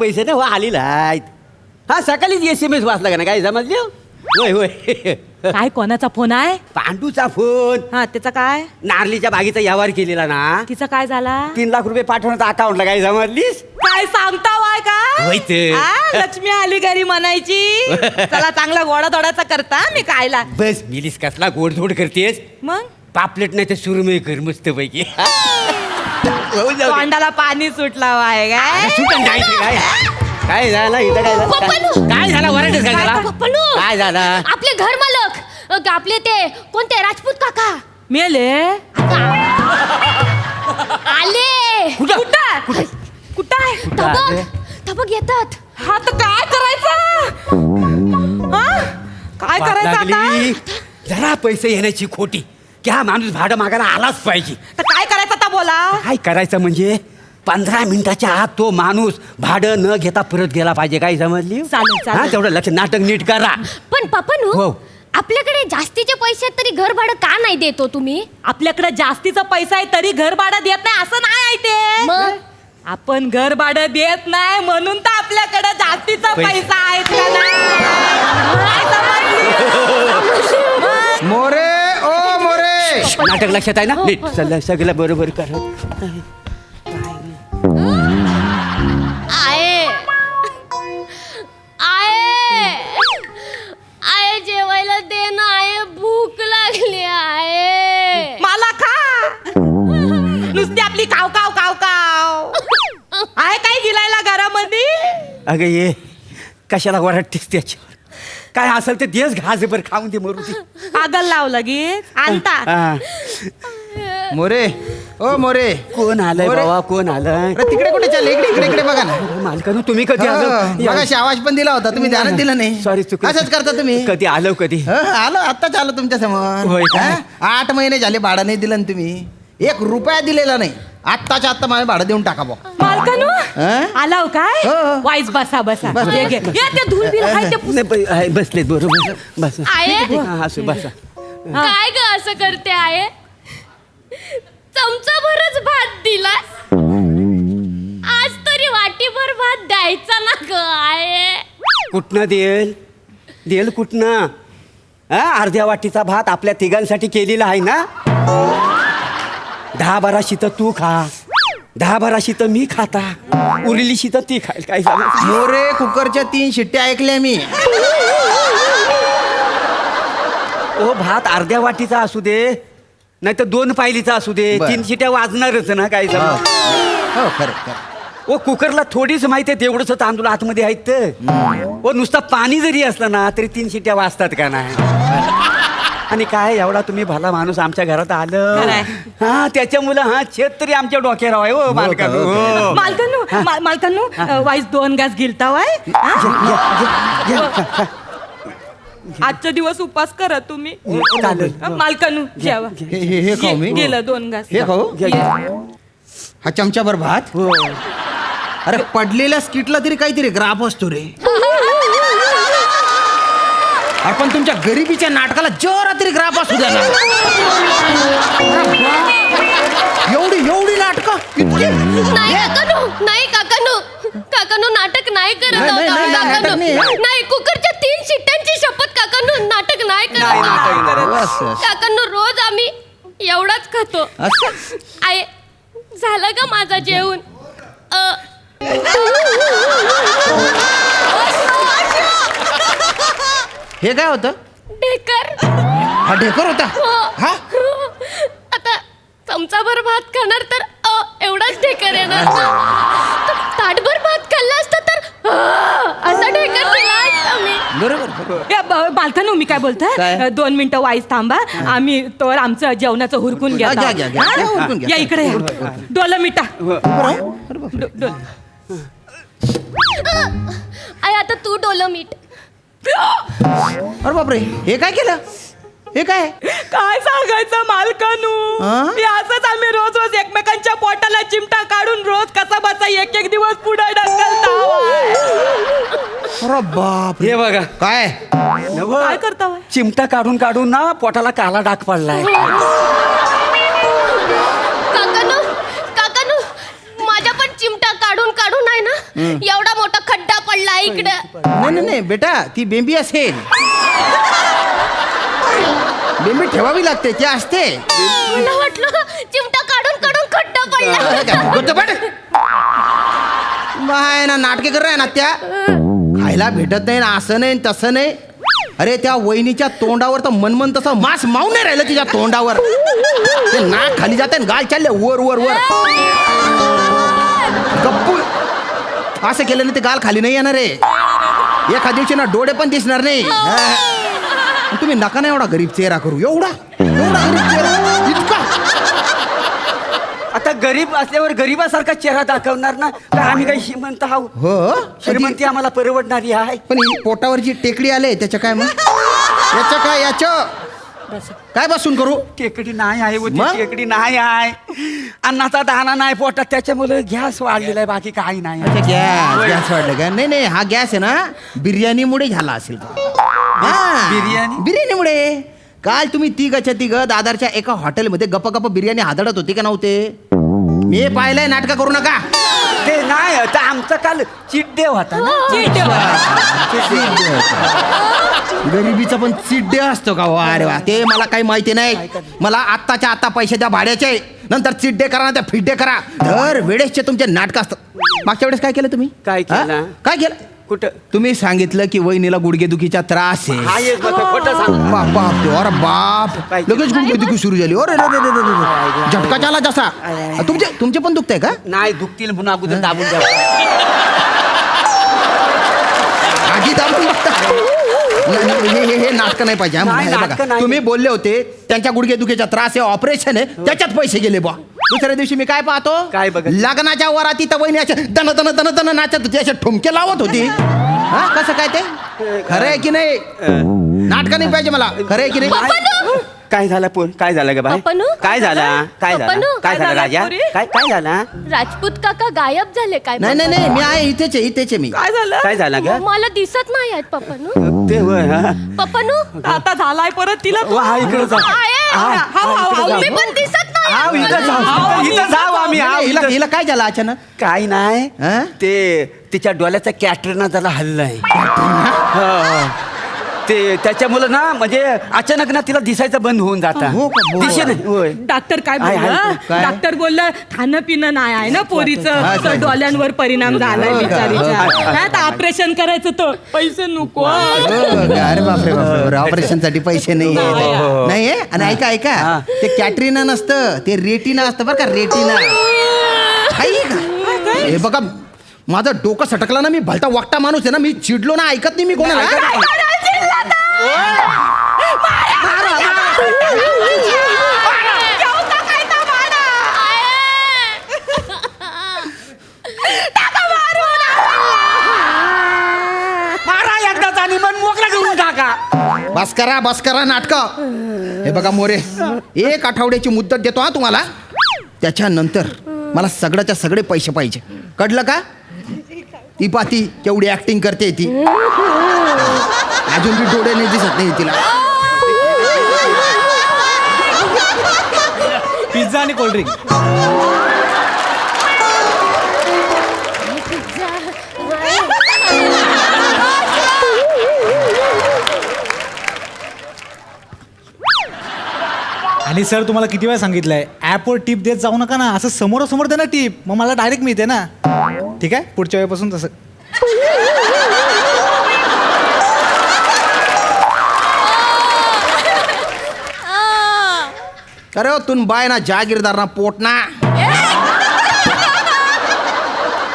पैसे ना हो आलेला आहेत. हा सकाळीच SMS वाचला का ना काय समजले. होय होय. काय कोणाचा फोन आहे? पांडूचा फोन. हा त्याचा काय? नारलीच्या बागेचा व्यवहार केलेला ना. तिचा काय झाला? 3 लाख रुपये पाठवण्याचा अकाउंटला काय समजलीस. काय सांगता वाय का? होय ते. लक्ष्मी आली घरी म्हणायची. चला चांगला गोडा थोडाचा करता मी खायला. बस मिलीस कसला गोडधोड करतेस. मग पापलेट नाही तर सुरमई कर मस्त पैकी. तोंडाला पाणी सुटला वाय काय? काय झालं इथं काय झालं? काय झालं वरडच काय झाला? काय झालं? आपले घर मालक आपले ते कोणते राजपूत काका मेले. आले. कुठं? कुठं आहे? तबक येतात. हा तर काय करायचं? हा? काय करायचं आता? जरा पैसे येण्याची खोटी की हा माणूस भाडं मागायला आलाच पाहिजे. तर काय करायचं आता बोला. काय करायचं म्हणजे 15 मिनिटाच्या आत तो माणूस भाडं न घेता परत गेला पाहिजे. काय समजली. चालेल. तेवढं लक्ष नाटक नीट करा. पण पप्पानू हो. आपल्याकडे जास्तीचे पैसे आहेत तरी घर भाडं का नाही देतो तुम्ही? आपल्याकडे जास्तीचा पैसा आहे तरी घर भाडं देत नाही असं नाही आहे ते. मग आपण घर भाडं देत नाही म्हणून तर आपल्याकडे जास्तीचा पैसा आहे का नाही? मोरे ओ मोरे. नाटक लक्षात आहे ना. नीट सगळं बरोबर कर. आये आये आये जेवायला दे ना. आये भूक लागली आहे. मला खा. नुसती आपली काव काव काव काव आहे. काय गिलायला घरामध्ये? अगं ये कशाला वरटतेस त्याच्यावर. काय असेल ते देस घासभर खाऊन दे मरू दे. पागल लाव लगेच आणता. हा. मोरे ओ मोरे. कोण आलंय मोरे. बाबा कोण आलंय. अरे तिकडे कुठे चालले? इकडे बघा ना. मालकानं तुम्ही कधी आलं. मगाशी आवाज पण दिला होता तुम्ही ध्यानच दिलं नाही. सॉरी चुकलं. असंच करता तुम्ही. कधी आलो कधी. आलो आत्ताच आलो तुमच्या समोर. होय का? 8 महिने झाले भाडं नाही दिलं ना तुम्ही. 1 रुपया दिलेला नाही. आत्ताच्या आत्ता मला भाडं देऊन टाका बा. मालकानू आलाव काय? हो. वाईस बसा बसा. बस. ये, घे. ये, ते धूल बिल आहे ते पुस. नाही, बसलेत बरोबर बस. आहे? हा, असू बसा. काय ग असं करते आहे? चमचा भरच भात दिलास. आज तरी वाटीभर भात द्यायचा ना ग आहे. कुठनं देल कुठनं. अर्ध्या वाटीचा भात आपल्या तिघांसाठी केलेला आहे ना. 10-12 शीत तू खा. 10-12 शीत मी खाता. उरली शीत ती खाईल. काय सांग. मोरे कुकरच्या 3 शिट्ट्या ऐकल्या मी. ओ भात अर्ध्या वाटीचा असू दे नाही तर 2 पायलीचा असू दे. बरं. 3 शिट्या वाजणारच ना. काय सांग. हो खरं. ओ कुकरला थोडीच माहिती आहे तेवढंच तांदूळ आतमध्ये आहेत तर. ओ नुसतं पाणी जरी असलं ना तरी 3 शिट्या वाजतात का नाही. आणि काय एवढा तुम्ही भला माणूस आमच्या घरात आलं. खरंय. हा त्याच्यामुळं हा छेद तरी आमच्या डोक्यावर आहे. हो मालकानू. मालकानू वाईस 2 घास गिलता वाय. आजचा दिवस उपास करा तुम्ही. चालेल. मालकानू जेवा. हे खाऊ मी. गेलं 2 घास. हे खाऊ. ये. हा चमचाभर भात. अरे पडलेल्या स्किटला तरी काहीतरी ग्राफ असतो रे. आपण तुमच्या गरिबीच्या नाटकाला जरा तरी ग्राफ असू द्या ना. एवढी नाटकं. नाही काकानू नाटक नाही करत नाही, आहोत नाही, आम्ही, नाही, नाटक काकानू. नाही. नाही कुकरच्या 3 शिट्ट्यांची शपथ काकानू नाटक नाही करत आहोत. असं. काकानू रोज आम्ही एवढाच खातो. असं. आय झालं का माझा जेवण? हे काय होतं? ढेकर. हा ढेकर होता. हा आता चमचाभर भात खाणार तर एवढाच ढेकर येणार ना. ताटभर भात खाल्ला असता तर असा ढेकर दिला असता मी. बरोबर. मालकानू मी काय बोलतोय काय? 2 मिनिटं वाईस थांबा. आम्ही तर आमचं जेवणाचं हुरकून घ्या. घ्या. हुरकून घ्या. या इकडे या. डोलं मिठा. आय आता तू डोलं मीठ. अरे बापरे हे काय केलं? हे काय? काय सांगायचं मालकानू. हे असंच आम्ही रोज एकमेकांच्या पोटाला चिमटा काढून रोज कसा बसा एक दिवस पुढे ढकलता. अरे बाप हे बघा काय काय करता वय? चिमटा काढून ना पोटाला काला डाग पडलाय. काकानू माझ्या पण चिमटा काढून आहे ना एवढा मोठा खड्डा पडला इकडं. नाही बेटा ती बेंबी असेल. बेंबी ठेवावी लागते ते असते. मला वाटलं चिमटा काढून काढून खड्डा पडला. बाय ना नाटके कर ना त्या खायला भेटत नाही ना असं नाही तसं नाही. अरे त्या वहिनीच्या तोंडावर तर मनमन तसं मांस मावून नाही राहिलं तिच्या तोंडावर. ते नाक खाली जाते गाल चालले वर वर वर. गप्पू असं केलं ना ते गाल खाली नाही येणार रे. एका दिवशी ना डोळे पण दिसणार नाही. तुम्ही नका ना एवढा गरीब चेहरा करू. एवढा गरीब चेहरा इतका. आता गरीब असल्यावर गरीबासारखा चेहरा दाखवणार ना का आम्ही काही श्रीमंत आहोत. हो श्रीमंती आम्हाला परवडणारी आहे. पण ही पोटावर जी टेकडी आले त्याच्या काय मग याच्या काय याच्या काय बसून करू. टेकडी नाही आहे मग? टेकडी नाही आहे. अन्नाचा दाना नाही पोटात त्याच्यामुळे गॅस वाढलेला आहे बाकी काही नाही. अच्छा गॅस वाढलं का. नाही हा गॅस आहे ना बिर्याणीमुळे झाला असेल. बिर्याणीमुळे. काल तुम्ही तिघ दादरच्या एका हॉटेलमध्ये गप्पा बिर्याणी हादडत होती का नव्हते. मी पाहिलंय. नाटक करू नका. ते नाही तर आमचा काल चीट डे होता ना. गरिबीचा पण चीट डे असतो का. अरे वा ते मला काही माहिती नाही. मला आत्ताच्या आता पैसे द्या भाड्याचे. नंतर चीट डे करा त्या फिट डे करा. दर वेळेसचे तुमचे नाटक असतात. मागच्या वेळेस काय केलं तुम्ही. काय केलं? हा? काय केलं. कुठं तुम्ही सांगितलं की वहिनीला गुडघेदुखीचा त्रास आहे. हा एक खोटं सांग. बाप अरे बाप काय? लगेच गुडघेदुखी सुरू झाली. अरे झटका झाला जसा. तुमचे पण दुखतंय का. नाही दुखतील म्हणून अगोदर दाबून द्या. आधी दाबून बघता. हे नाटक नाही पाहिजे. नाही, हे नाटकं बघा नाही. तुम्ही बोलले होते त्यांच्या गुडघेदुखीचा त्रास आहे ऑपरेशन आहे त्याच्यात पैसे गेले बा. दुसऱ्या दिवशी मी काय पाहतो. काय बघत? लग्नाच्या वराती तर वहिनी असे दन नाचत होती. असे ठुमके लावत होती. हा कसं काय ते खरं आहे की नाही. नाटक नाही पाहिजे मला. खरं आहे की नाही. काय झालं पोर. काय झालं ग बाय. पप्पानू? काय झाला काय झालं पप्पानू? काय झालं राजा. काय झाला. राजपूत काका गायब झाले काय. नाही मी आहे इथेच आहे मी. काय झालं काय झालं ग. मला दिसत नाही आहेत पप्पानू. ते होय हा. पप्पानू आता झालाय परत तिला. हा इकडे जा. मी पण दिसत हा नाही. इथं जाऊ आम्ही. हा, इथं- हिला काय झालं अचानक. काय नाही हा? ते तिच्या डोळ्याचा कॅटरीना जरा हल्लाय. ते त्याच्यामुळं ना म्हणजे अचानक ना तिला दिसायचं बंद होऊन जाता. हो का? हो. दिसे नाही होय. डॉक्टर काय आहे, बोलला. काय? डॉक्टर बोलला खाणं पिणं नाही आहे ना पोरीचं. अच्छा. तर डोळ्यांवर परिणाम झालाय हो का? बिचारीच्या. हो का? हा, आता ऑपरेशन करायचं तर पैसे नको. अरे बापरे ऑपरेशन साठी पैसे नाही आहे. आणि ऐका हा. ते कॅटरीना नसतं ते रेटिना असतं बरं का. रेटिना हे बघा माझं डोकं सटकलं ना. मी भलता वागता माणूस आहे ना. मी चिडलो ना ऐकत नाही मी कोणाला. मारा एकदाच आणि मन मोकळा घेऊन टाका. बस करा नाटक. हे बघा मोरे 1 आठवड्याची मुदत देतो हा तुम्हाला. त्याच्यानंतर मला सगळ्याच्या सगळे पैसे पाहिजे. कळलं का. ती पाती केवढी ऍक्टिंग करते ती. अजून बी डोळे नाही दिसत नाही तिला. पिझ्झा आणि कोल्ड्रिंक. आणि सर तुम्हाला किती वेळा सांगितलंय ॲपवर टिप देत जाऊ नका ना. असं समोरासमोर दे ना टिप. मग मला डायरेक्ट मिळते ना. ठीक आहे पुढच्या वेळेपासून तसं. अरे तुम बाय ना जागीरदार ना पोट ना.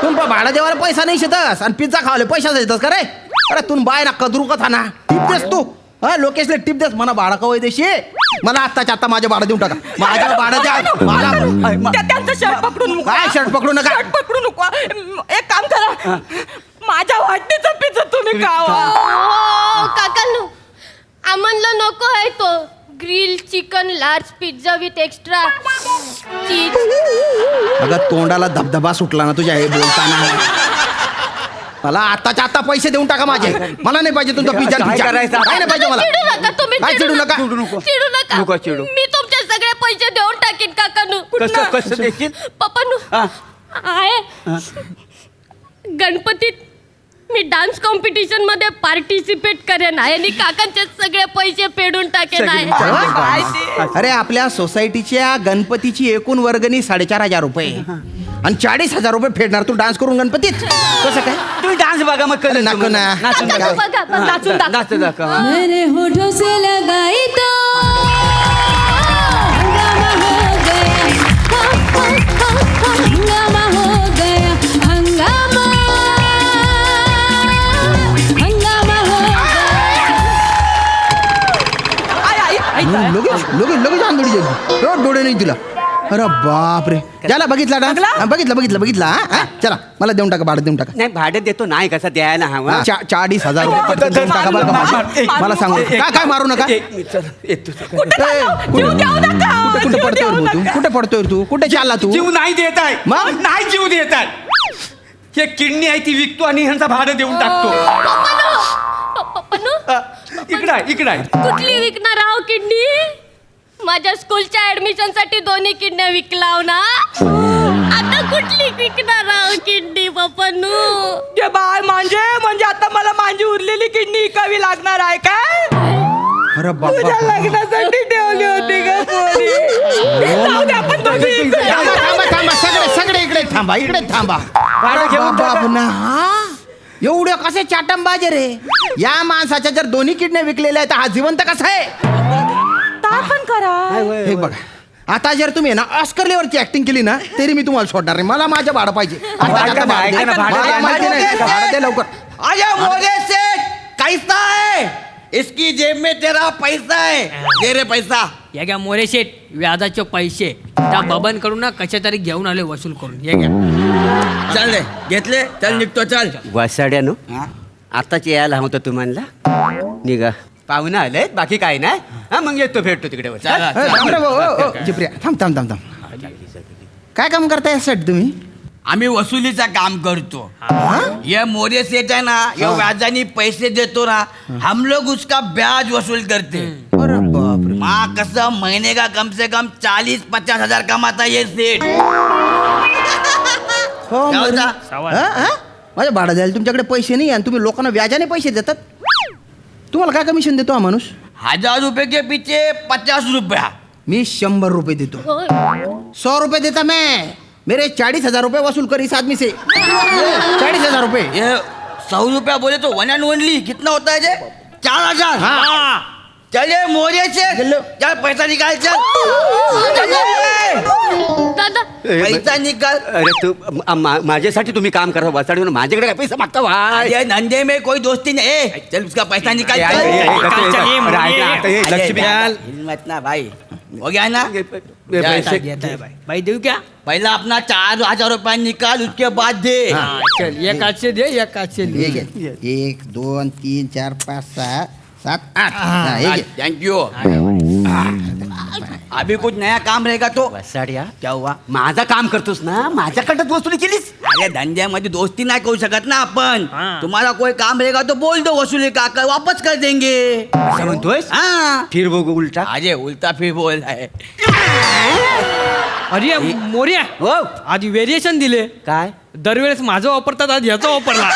तुम भाडा देवाला पैसा नाही शेतस आणि पिझ्झा खावाले पैसा देतस का रे. अरे तुम बाय ना कदरू का था ना. टिप देस तू. हा लोकेशला टिप देस मला भाडा कवय देशी. मला आत्ताच्या आता माझ्या भाडं देऊन टाका. माझ्या भाडं द्या मला. त्यांचं शर्ट पकडू नको. काय शर्ट पकडू नका. शर्ट पकडू नको. एक काम करा माझ्या वाटणीचा पिझ्झा तुम्ही खावा. काकांनो आम्हाला नको आहे तो grill chicken large pizza with extra cheese. अगं तोंडाला धबधबा सुटला ना तुझ्या हे बोलताना. मला आताच्या आता पैसे देऊन टाका माझे. मला नाही पाहिजे तुमचा पिझ्झा. काय करायचं? काय नाही पाहिजे मला. चिडू नका तुम्ही. काय चिडू नका. चिडू नको. चिडू नका. नको चिडू. मी तुमचे सगळे पैसे देऊन टाकीन काकांनो. कसं देशील. पप्पांनो हा. आहे गणपतीत मी डान्स कॉम्पिटिशन मध्ये पार्टिसिपेट करेन आहे आणि काकांचे सगळे पैसे फेडून टाकेन आहे. काय ते? अरे आपल्या सोसायटीच्या गणपतीची एकूण वर्गणी 4,500 रुपये आणि 40,000 रुपये फेडणार तू डान्स करून गणपतीत कसं काय? तुम्ही डान्स बघा मग कळलं नको तुम्हाला. ना. नाचून काका, दाखवा. बघा, बघा. नाचून दाखव. नाचून दाखवा. मेरे होठों से लगाई तो हंगामा हो गया हंगामा हंगामा हो गया लगेच आंधळी झाली डोळे नाही तुला. अरे बापरे झाला बघितला डान्स बघितला हा? चला मला देऊन टाका भाडं देऊन टाका. नाही भाडे देतो नाही कसं द्यायला हवा. 40,000 रुपये पटकन देऊन टाका बरं का. मला सांगू काय मारू नका. कुठे जातो? जीव देऊ नका. कुठे जीव पडतोय देऊ रे तू नका. कुठे पडतोय तू कुठे चालला तू जीव नाही देत आहे मग? नाही जीव देत आहे. हे किडनी आहे ती विकतो आणि ह्यांचा भाडं देऊन टाकतो. इकडे इकडे कुठली विकणार आहो किडनी? माझ्या स्कूलच्या ऍडमिशन साठी 2 किडन्या विकलाव ना. आता कुठली विकणार आहो किडनी पप्पानू? ते बाय म्हणजे आता मला माझी उरलेली किडनी विकावी लागणार आहे काय? अरे तुझ्या बाबा लग्नासाठी ठेवली होती का पोरी? जाऊ दे, आपण दोघी इकडे जाऊ. थांबा सगळे इकडे थांबा भाडं घेऊन टाका. बाबू ना एवढे कसे चाटंबाजे रे. या माणसाच्या जर 2 किडन्या विकलेल्या आहेत तर हा जिवंत कसा आहे? काय पण करा. हे बघा आता जर तुम्ही ना ऑस्कर लेवलची ऍक्टिंग केली ना तरी मी तुम्हाला सोडणार नाही. मला माझं भाडं पाहिजे ऐका ना, ऐका ना, भाडं द्या, माहिती भाडं नाही द्या. भाडं दे लवकर. आया मोरे सेठ कैसा है? इसकी जेब में तेरा पैसा है. दे रे पैसा. या घ्या मोरे शेठ व्याजाचे पैसे त्या बबनकडून ना कशा तरी घेऊन आले वसूल करून. या घ्या. चल रे घेतले चल निघतो चल. वसाड्यानो आताच यायला होतं तुम्हाला. निघा पाहुणं आलेत बाकी काय नाही. हा मग येतो भेटतो तिकडे वर. चला, ए, थांब रे भाऊ, ओ, ओ, जिप्रिया थांब काय काम करताय सेट तुम्ही? आम्ही वसुलीचा काम करतो. ये मोरे सेठ है ना ये व्याजानी पैसे देतो ना हम लोग उसका ब्याज वसूल करते. अरे बापरे माँ कसम महीने का कम से कम 40-50 हजार कमाता ये सेठ. हो क्या बरं. होता? हा? माझ्या भाडं द्यायला तुमच्याकडे पैसे नाही आणि तुम्ही लोकांना व्याजाने पैसे देतात. तुम्हाला काय कमिशन देतो हा माणूस? 1000 रुपये के पीछे 50 रुपया. मी 100 रुपये देतो. होय. 100 रुपये देता मैं मेरे 40,000 रुपये वसूल कर इस आदमी से. 40,000 रुपये. ये 100 रुपया बोले तो 1 and only कितना होता है ये? 4000. हाँ. चले मोरे से चलो. चल पैसा निकाल चल. चले. दादा पैसा निकाल. अरे तू माझ्यासाठी तुम्ही काम करा वसाडीवर माझ्याकडे काय पैसा मागता भाई. ये धंधे में कोई दोस्ती नहीं. ए, चल उसका पैसा निकाल ए, चल. ए, ए, ए, चल, ए, चल, ए, ये अरे, ऐक ना, आता हे अरे, लक्ष्मी चल. हिम्मत ना भाई हो गया ना. पैसे घेता है भाई. भाई देऊ क्या? पहला अपना 4000 रुपया निकाल उसके बाद दे. हाँ, चल एक हाथ से दे एक हाथ से ले. 1 2 3 4 5 6 7 8. Thank you. अभी कुछ नया काम रहेगा तो वसाड्या क्या हुआ? माझा काम करतोस ना माझ्याकडे वसुली केलीस. अरे धंद्यामध्ये दोस्ती नाही करू शकत ना आपण. हाँ. तुम्हाला कोई काम रहेगा तो बोल दो वसूली का कर वापस कर देंगे. असं म्हणतोयस हाँ. फिर बघू उलटा. अरे उल्टा फिर बोल रहा है. अरे मोर्या हो आज व्हेरिएशन दिले. काय दरवेळेस माझं वापरतात आज याचा वापरला.